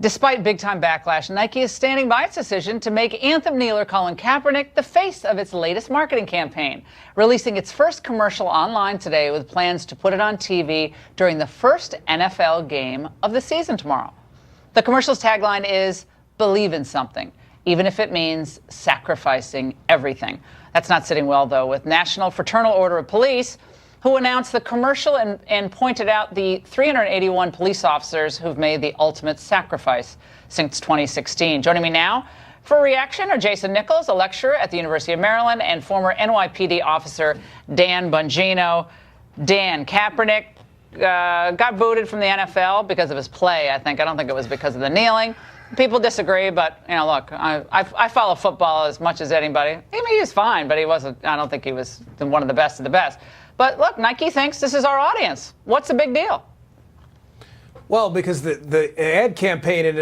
Despite big-time backlash, Nike is standing by its decision to make anthem kneeler Colin Kaepernick the face of its latest marketing campaign, releasing its first commercial online today with plans to put it on TV during the first NFL game of the season tomorrow. The commercial's tagline is, "Believe in something, even if it means sacrificing everything." That's not sitting well, though, with National Fraternal Order of Police, who announced the commercial and pointed out the 381 police officers who've made the ultimate sacrifice since 2016. Joining me now for a reaction are Jason Nichols, a lecturer at the University of Maryland, and former NYPD officer Dan Bongino. Dan, Kaepernick got booted from the NFL because of his play, I think. I don't think it was because of the kneeling. People disagree, but, you know, look, I follow football as much as anybody. I mean, he was fine, but he wasn't, I don't think he was one of the best of the best. But look, Nike thinks this is our audience. What's the big deal? Well, because the ad campaign in and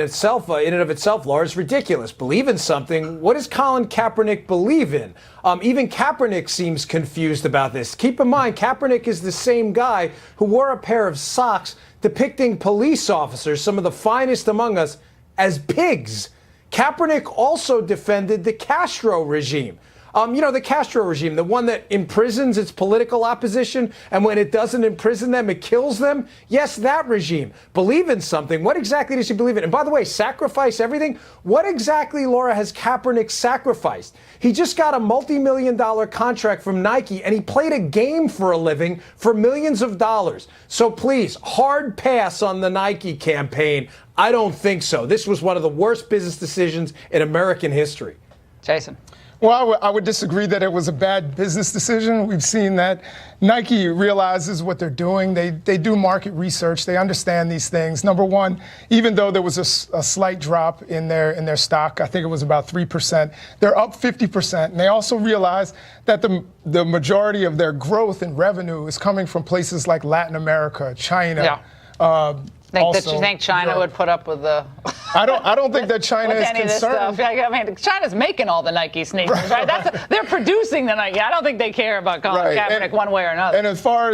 of itself, Laura, is ridiculous. Believe in something. What does Colin Kaepernick believe in? Even Kaepernick seems confused about this. Keep in mind, Kaepernick is the same guy who wore a pair of socks depicting police officers, some of the finest among us, as pigs. Kaepernick also defended the Castro regime. The Castro regime, the one that imprisons its political opposition, and when it doesn't imprison them, it kills them. Yes, that regime. Believe in something. What exactly does he believe in? And by the way, sacrifice everything? What exactly, Laura, has Kaepernick sacrificed? He just got a multi-million-dollar contract from Nike, and he played a game for a living for millions of dollars. So please, hard pass on the Nike campaign. I don't think so. This was one of the worst business decisions in American history. Jason. Well, I would disagree that it was a bad business decision. We've seen that Nike realizes what they're doing. They do market research. They understand these things. Number one, even though there was a slight drop in their stock, I think it was about 3%, they're up 50%. And they also realize that the majority of their growth in revenue is coming from places like Latin America, China. Yeah. You think China would put up with the? I don't think that China is concerned. I mean, China's making all the Nike sneakers, right? They're producing the Nike. I don't think they care about Colin Kaepernick one way or another. And as far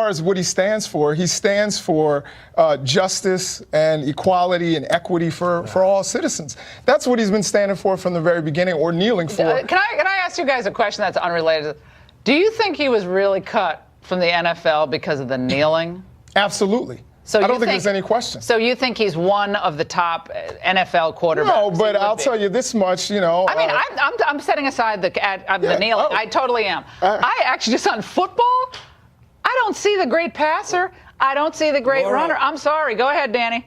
as what he stands for justice and equality and equity for all citizens. That's what he's been standing for from the very beginning, or kneeling for. Can I ask you guys a question that's unrelated? Do you think he was really cut from the NFL because of the kneeling? Absolutely. So I don't think there's any question. So you think he's one of the top NFL quarterbacks? No, but I'll tell you this much, I mean, I'm setting aside the kneeling. I totally am. I actually, just on football, I don't see the great passer. I don't see the great runner. I'm sorry. Go ahead, Danny.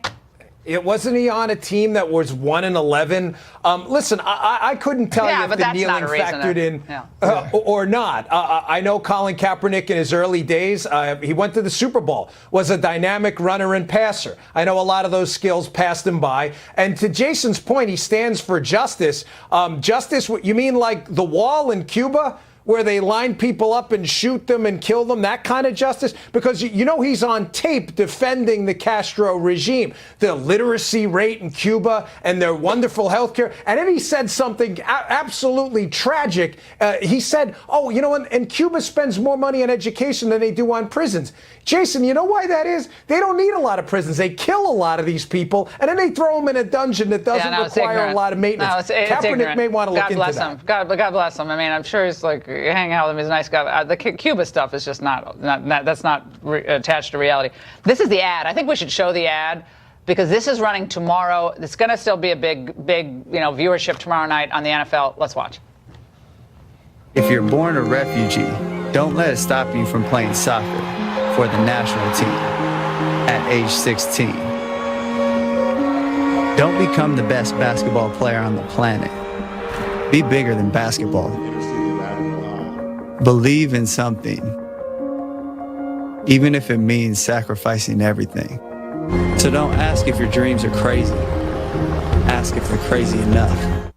Wasn't he on a team that was 1-11? Listen, I couldn't tell you if the kneeling factored in or not. I know Colin Kaepernick in his early days, he went to the Super Bowl, was a dynamic runner and passer. I know a lot of those skills passed him by. And to Jason's point, he stands for justice. Justice, you mean like the wall in Cuba, where they line people up and shoot them and kill them, that kind of justice? Because he's on tape defending the Castro regime, the literacy rate in Cuba and their wonderful health care. And then he said something absolutely tragic. He said, and Cuba spends more money on education than they do on prisons. Jason, you know why that is? They don't need a lot of prisons. They kill a lot of these people, and then they throw them in a dungeon that doesn't require a lot of maintenance. Kaepernick may want to look into that. God bless him. I mean, I'm sure he's like, hang out with him. He's a nice guy. The Cuba stuff is just that's not attached to reality. This is the ad. I think we should show the ad, because this is running tomorrow. It's going to still be a big viewership tomorrow night on the NFL. Let's watch. If you're born a refugee, don't let it stop you from playing soccer for the national team at age 16. Don't become the best basketball player on the planet. Be bigger than basketball. Believe in something, even if it means sacrificing everything. So don't ask if your dreams are crazy. Ask if they're crazy enough.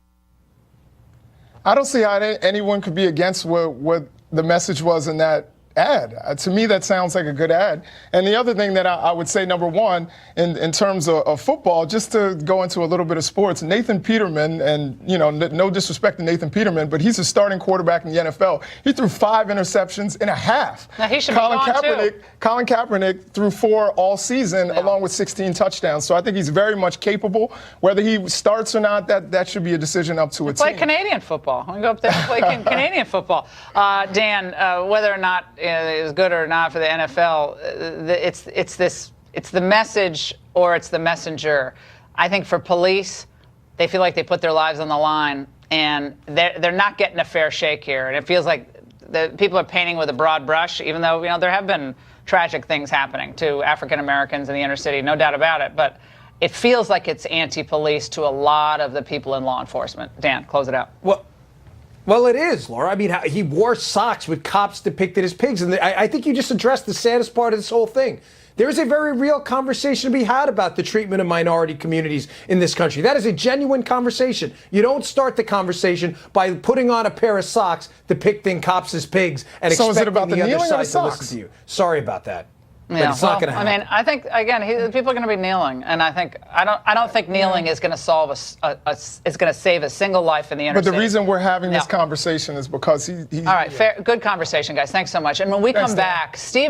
I don't see how anyone could be against what the message was in that ad. To me, that sounds like a good ad. And the other thing that I would say, number one, in terms of football, just to go into a little bit of sports, Nathan Peterman, and no disrespect to Nathan Peterman, but he's a starting quarterback in the NFL. He threw 5 interceptions in a half. Now he should be gone too. Colin Kaepernick threw 4 all season, along with 16 touchdowns. So I think he's very much capable. Whether he starts or not, that should be a decision up to a team. Play Canadian football. We can go up there and play Canadian football. Dan, whether or not is good or not for the NFL, it's the message or it's the messenger. I think for police, they feel like they put their lives on the line, and they're not getting a fair shake here. And it feels like the people are painting with a broad brush, even though there have been tragic things happening to African Americans in the inner city, no doubt about it. But it feels like it's anti-police to a lot of the people in law enforcement. Dan, close it out. Well, it is, Laura. I mean, he wore socks with cops depicted as pigs. And I think you just addressed the saddest part of this whole thing. There is a very real conversation to be had about the treatment of minority communities in this country. That is a genuine conversation. You don't start the conversation by putting on a pair of socks depicting cops as pigs and so expecting is it about the other kneeling or side the to listen socks? to you. Sorry about that. But Yeah, it's not going to happen. I mean, I think again, people are going to be kneeling, and I don't think kneeling is going to solve is going to save a single life in the inner But the city. reason we're having this conversation is because he All right, fair, good conversation, guys. Thanks so much. And when we come Dan. back, Steve.